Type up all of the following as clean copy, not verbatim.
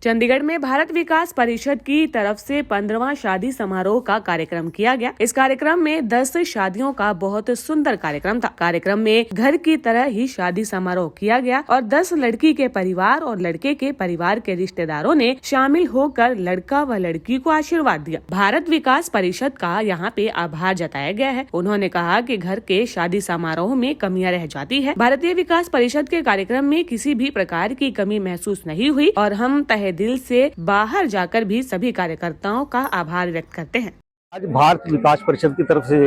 चंडीगढ़ में भारत विकास परिषद की तरफ से 15वां शादी समारोह का कार्यक्रम किया गया। इस कार्यक्रम में 10 शादियों का बहुत सुंदर कार्यक्रम था। कार्यक्रम में घर की तरह ही शादी समारोह किया गया और 10 लड़की के परिवार और लड़के के परिवार के रिश्तेदारों ने शामिल होकर लड़का व लड़की को आशीर्वाद दिया। भारत विकास परिषद का यहाँ पे आभार जताया गया है। उन्होंने कहा कि घर के शादी समारोह में कमियां रह जाती है। भारतीय विकास परिषद के कार्यक्रम में किसी भी प्रकार की कमी महसूस नहीं हुई और हम तहे दिल से बाहर जाकर भी सभी कार्यकर्ताओं का आभार व्यक्त करते हैं। आज भारत विकास परिषद की तरफ से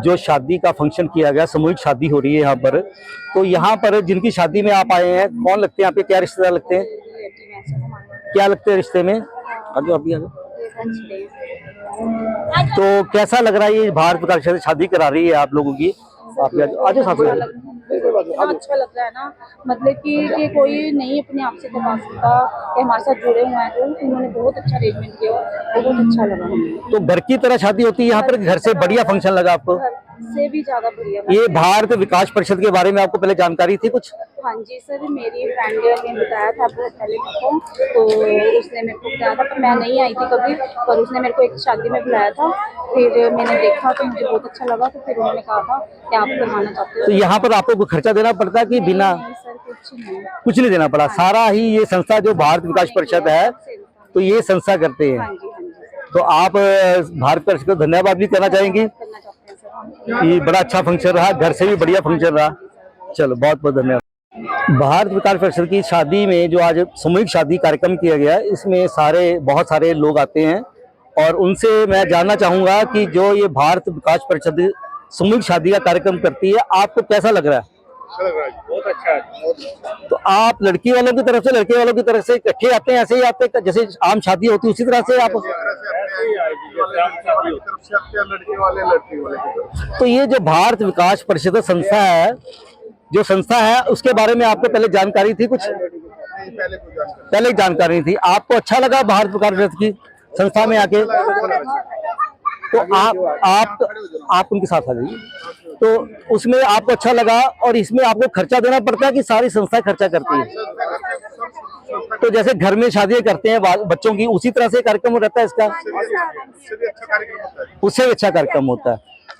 जो शादी का फंक्शन किया गया, सामूहिक शादी हो रही है यहाँ पर। तो यहाँ पर जिनकी शादी में आप आए हैं, कौन लगते हैं? यहाँ पे क्या रिश्तेदार लगते हैं? क्या लगते हैं रिश्ते में? तो कैसा लग रहा है ये भारत विकास परिषद शादी करा रही है आप लोगों की? आप आज साथ अच्छा लग रहा है ना, मतलब कि कोई नहीं अपने आप से करवा सकता कि हमारे साथ जुड़े हुए हैं। तो उन्होंने बहुत अच्छा अरेंजमेंट किया, बहुत अच्छा लगा हमें। तो घर की तरह शादी होती है यहाँ पर, घर से बढ़िया फंक्शन लगा आपको? से भी ज्यादा बढ़िया। ये भारत विकास परिषद के बारे में आपको पहले जानकारी थी कुछ? हाँ जी सर, मेरी फ्रेंड ने बताया था पहले को, तो उसने मेरे को बताया था, पर मैं नहीं आई थी कभी, पर उसने मेरे को एक शादी में बुलाया था। फिर मैंने देखा तो मुझे बहुत अच्छा लगा, तो फिर उन्होंने कहा था कि आप करवाना चाहते हो। तो यहाँ पर आपको कोई खर्चा देना पड़ता है कि बिना? सर कुछ नहीं देना पड़ा, सारा ही ये संस्था जो भारत विकास परिषद है तो ये संस्था करते हैं। तो आप भारत परिषद को धन्यवाद भी करना चाहेंगे? ये बड़ा अच्छा फंक्शन रहा, घर से भी बढ़िया फंक्शन रहा। चलो बहुत बहुत धन्यवाद। भारत विकास परिषद की शादी में जो आज सामूहिक शादी कार्यक्रम किया गया, इसमें बहुत सारे लोग आते हैं और उनसे मैं जानना चाहूंगा कि जो ये भारत विकास परिषद सामूहिक शादी का कार्यक्रम करती है, आपको कैसा लग रहा है? बहुत अच्छा है। तो आप लड़की वालों की तरफ से लड़के वालों की तरफ से इकट्ठे आते हैं, ऐसे ही आते हैं जैसे आम शादी होती है उसी तरह से आप? तो ये जो भारत विकास परिषद संस्था है, जो संस्था है, उसके बारे में आपको पहले जानकारी थी कुछ? पहले जानकारी थी। आपको अच्छा लगा भारत विकास परिषद की संस्था में आके? तो आप उनके साथ आ जाइए। तो उसमें आपको अच्छा लगा और इसमें आपको खर्चा देना पड़ता है कि सारी संस्था खर्चा करती है? तो जैसे घर में शादियां करते हैं बच्चों की, उसी तरह से कार्यक्रम रहता है इसका? उससे भी अच्छा कार्यक्रम होता है।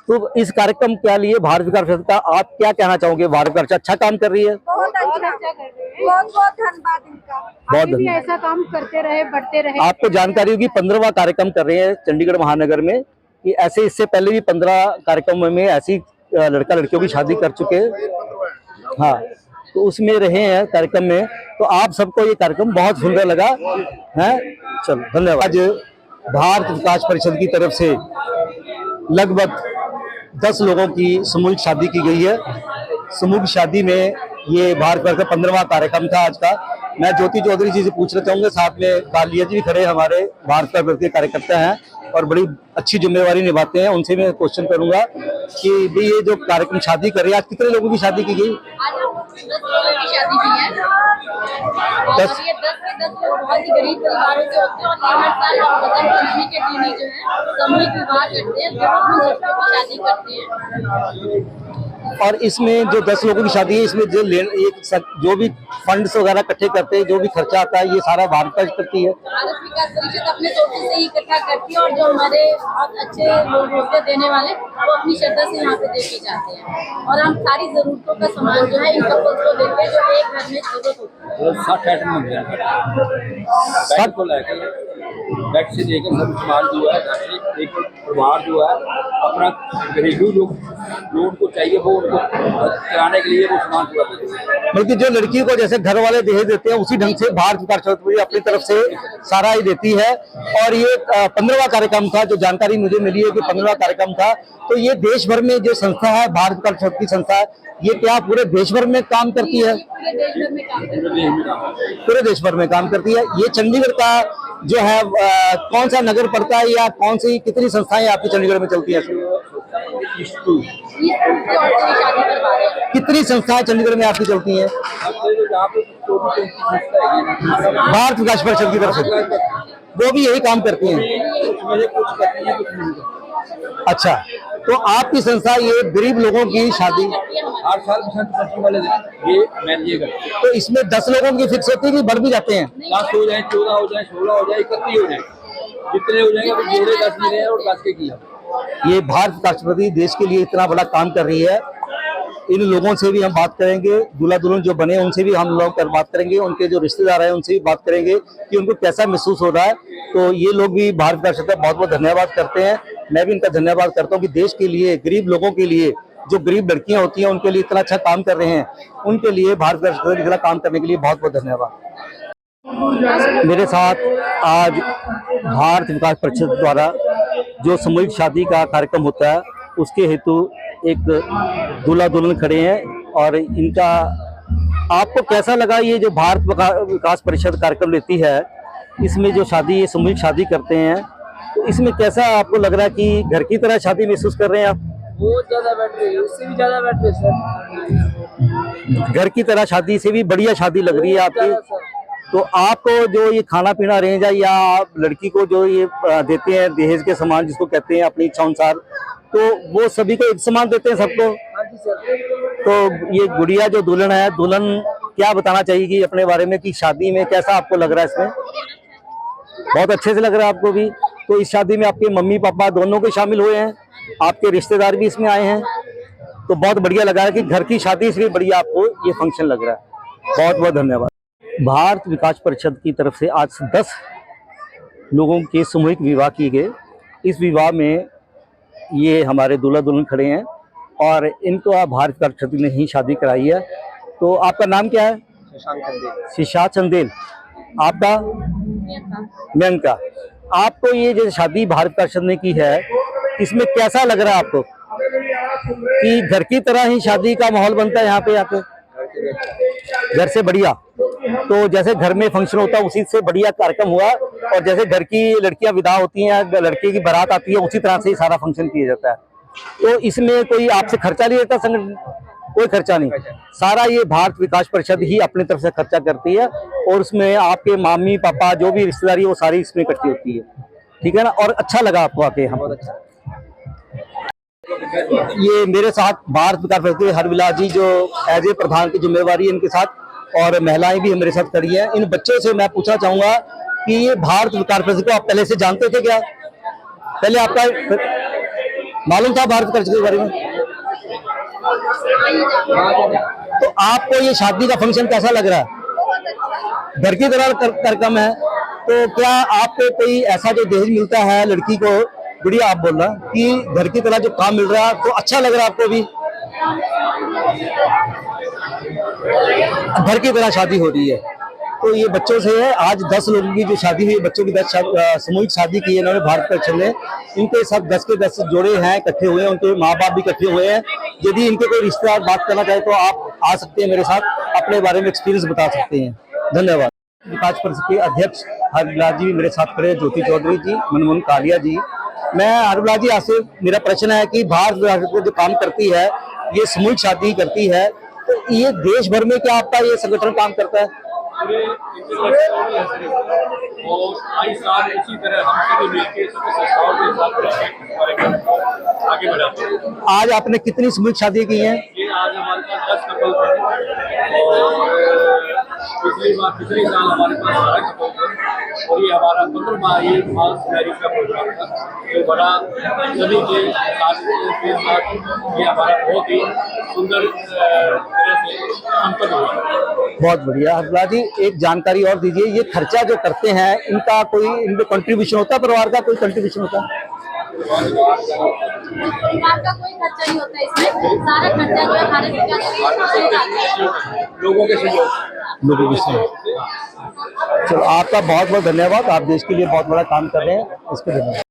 तो इस कार्यक्रम के लिए भारत विकास परिषद का आप क्या कहना चाहोगे? भारत विकास परिषद अच्छा काम कर रही है? बहुत अच्छा कर रही है। बहुत बहुत धन्यवाद इनका। बहुत धन्यवाद। ऐसा काम करते रहे, बढ़ते रहे। आपको जानकारी होगी 15वां कार्यक्रम कर रहे हैं चंडीगढ़ महानगर में। कि ऐसे इससे पहले भी 15 कार्यक्रमों में ऐसी लड़का लड़कियों की शादी कर चुके हैं। हाँ, तो उसमें रहे हैं कार्यक्रम में। तो आप सबको ये कार्यक्रम बहुत सुंदर लगा है। चलो धन्यवाद। आज भारत विकास परिषद की तरफ से लगभग 10 लोगों की सामूहिक शादी की गई है। सामूहिक शादी में ये भारत विकास का 15वां कार्यक्रम था आज का। मैं ज्योति चौधरी जी से पूछना चाहूंगा, साथ में कालिया जी भी खड़े हमारे भारत विकास के कार्यकर्ता हैं और बड़ी अच्छी जिम्मेवारी निभाते हैं। उनसे मैं क्वेश्चन करूंगा कि भाई ये जो कार्यक्रम शादी कर रहे हैं, आज कितने लोगों की शादी की गई? 10 लोगों की शादी की है। 10 ये 10 के 10 लोग बहुत ही गरीब परिवारों से होते हैं और हर साल हम वतन पंचमी के दिन ही जो है सामूहिक विवाह करते हैं, जब हम लड़कियों की शादी करते हैं। और इसमें जो 10 लोगों की शादी है, इसमें जो भी फंड्स वगैरह इकट्ठे करते हैं, जो भी खर्चा आता है, ये सारा भारत विकास करती है? भारत विकास परिषद अपने सोचे से ही इकट्ठा करती है और जो हमारे बहुत अच्छे लोग होते हैं देने वाले, वो अपनी श्रद्धा से यहाँ पे दे के जाते हैं। और हम सारी जरूरतों का सामान जो है इन कपल्स को देते हैं जो एक घर में जरूरत होती है। 60 आइटम हो गया बेड को लेकर, बेड से लेकर सब सामान जो है एक परिवार जो है अपना घरेलू लोग को चाहिए वो उनको कराने के लिए वो सामान पूरा देते हैं। बल्कि जो लड़की को जैसे घर वाले दे देते हैं, उसी ढंग से भारत विकास परिषद अपनी तरफ से सारा ही देती है। और ये 15वां कार्यक्रम था, जो जानकारी मुझे मिली है कि 15वां कार्यक्रम था। तो ये देश भर में जो संस्था है, भारत विकास परिषद की संस्था है, ये क्या पूरे देश भर में काम करती है? पूरे देश भर में काम करती है। ये चंडीगढ़ का जो है कौन सा नगर पड़ता है या कौन सी कितनी संस्थाएं आपकी चंडीगढ़ में चलती है? कितनी संस्थाएं चंडीगढ़ में आपकी चलती हैं भारत विकास परिषद की तरफ से? वो भी यही काम करती हैं। अच्छा, तो आपकी संस्था ये गरीब लोगों की शादी, 8 साल बसंत पंचमी वाले दिन ये मैरिज ये करते हैं। तो इसमें 10 लोगों की फिक्स होती है कि बढ़ भी जाते हैं? 10 हो जाए, 14 हो जाए, 16 हो जाए, 31 हो जाए, जितने हो जाएंगे अभी जोड़े 10 मिले हैं और 10 के किया। ये भारत राष्ट्रपति देश के लिए इतना बड़ा काम कर रही है। इन लोगों से भी हम बात करेंगे, दूल्हा दुल्हन जो बने उनसे भी हम लोग कर बात करेंगे, उनके जो रिश्तेदार हैं उनसे भी बात करेंगे कि उनको कैसा महसूस हो रहा है। तो ये लोग भी भारत राष्ट्रपति का बहुत बहुत धन्यवाद करते हैं। मैं भी इनका धन्यवाद करता हूँ कि देश के लिए, गरीब लोगों के लिए, जो गरीब लड़कियां होती हैं उनके लिए इतना अच्छा काम कर रहे हैं, उनके लिए भारत राष्ट्रपति इतना काम करने के लिए बहुत बहुत धन्यवाद। मेरे साथ आज भारत विकास परिषद द्वारा जो सामूहिक शादी का कार्यक्रम होता है उसके हेतु एक दूल्हा दुल्हन खड़े हैं, और इनका आपको कैसा लगा ये जो भारत विकास परिषद कार्यक्रम लेती है, इसमें जो शादी, ये सामूहिक शादी करते हैं, तो इसमें कैसा आपको लग रहा है कि घर की तरह शादी महसूस कर रहे हैं आप? बहुत ज्यादा बेटर है, उससे भी ज्यादा बेटर है सर। घर की तरह शादी से भी बढ़िया शादी लग रही है आपकी। तो आपको जो ये खाना पीना अरेंज है, या आप लड़की को जो ये देते हैं दहेज के सामान जिसको कहते हैं अपनी इच्छा अनुसार, तो वो सभी को एक समान देते हैं सबको? हाँ जी सर। तो ये गुड़िया जो दुल्हन है, दुल्हन क्या बताना चाहिए अपने बारे में कि शादी में कैसा आपको लग रहा है? इसमें बहुत अच्छे से लग रहा है आपको भी। तो इस शादी में आपके मम्मी पापा दोनों के शामिल हुए हैं, आपके रिश्तेदार भी इसमें आए हैं, तो बहुत बढ़िया लगा है कि घर की शादी से भी बढ़िया आपको ये फंक्शन लग रहा है। बहुत बहुत धन्यवाद। भारत विकास परिषद की तरफ से आज 10 लोगों के सामूहिक विवाह किए गए। इस विवाह में ये हमारे दूल्हा दुल्हन खड़े हैं और इनको आप भारत विकास परिषद ने ही शादी कराई है। तो आपका नाम क्या है? शिशांत चंदेल। आपका? मयंका। आपको ये जो शादी भारत विकास परिषद ने की है, इसमें कैसा लग रहा है आपको कि घर की तरह ही शादी का माहौल बनता है यहाँ पे आके? घर से बढ़िया। तो जैसे घर में फंक्शन होता है उसी से बढ़िया कार्यक्रम हुआ, और जैसे घर की लड़कियां विदा होती हैं, लड़के की बारात आती है, उसी तरह से ही सारा फंक्शन किया जाता है। तो इसमें कोई आपसे खर्चा नहीं लेता संगठन? कोई खर्चा नहीं, सारा ये भारत विकास परिषद ही अपनी तरफ से खर्चा करती है, और उसमें आपके मम्मी पापा जो भी रिश्तेदारी है वो सारी इसमें इकट्ठी होती है। ठीक है ना? और अच्छा लगा आपको आके? हम ये मेरे साथ भारत विकास परिषद हरविलास जी जो एज ए प्रधान की जिम्मेवारी है इनके साथ, और महिलाएं भी मेरे साथ खड़ी हैं। इन बच्चों से मैं पूछना चाहूंगा कि ये भारत विकास परिषद को आप पहले से जानते थे क्या? पहले आपका मालूम था भारत विकास परिषद के बारे में? तो आपको ये शादी का फंक्शन कैसा लग रहा है? घर की तरह कार्यक्रम है, तो क्या आपको कोई ऐसा जो दहेज मिलता है लड़की को, बढ़िया आप बोल रहा कि घर की तरह जो काम मिल रहा है, तो अच्छा लग रहा है आपको भी? घर की तरह शादी हो रही है। तो ये बच्चों से है, आज 10 लोगों की जो शादी हुई, बच्चों की 10 सामूहिक शादी की है इन्होंने भारत परिषद ने। इनके साथ 10 के 10 जोड़े हैं, इकट्ठे हुए हैं, उनके माँ बाप भी इकट्ठे हुए हैं। यदि इनके कोई रिश्तेदार बात करना चाहे तो आप आ सकते हैं मेरे साथ, अपने बारे में एक्सपीरियंस बता सकते हैं। धन्यवाद। विकास परिषद के अध्यक्ष हरविलास जी भी मेरे साथ खड़े, ज्योति चौधरी जी, मनमोहन कालिया जी। मैं हरविलास जी, आपसे मेरा प्रश्न है कि भारत विकास जो काम करती है, ये सामूहिक शादी करती है, तो ये देश भर में क्या आपका ये संगठन काम करता है? पूरे और आई साल इसी तरह हम सभी मिलकर सभी संस्थाओं के साथ आगे बढ़ाते हैं। आज आपने कितनी सामूहिक शादी की हैं? ये आज हमारे पास 10 कपल थे, और पिछले साल हमारे पास 12 कपल थे, और ये हमारा 15वां ये मास मैरिज का प्रोग्राम था, जो बड़ा सभी के साथ ये हमारा बहुत ही सुंदर तरह से संपन्न हुआ। बहुत बढ़िया। हरविलास जी, एक जानकारी और दीजिए, ये खर्चा जो करते हैं इनका कोई इनका कंट्रीब्यूशन होता है? परिवार का कोई कंट्रीब्यूशन होता है? परिवार का कोई खर्चा नहीं होता इसमें, सारा खर्चा जो है भारत विकास लोगों के सहयोग, लोगों के सहयोग। चलो, आपका बहुत बहुत धन्यवाद। आप देश के लिए बहुत बड़ा काम कर रहे हैं, इसके धन्यवाद।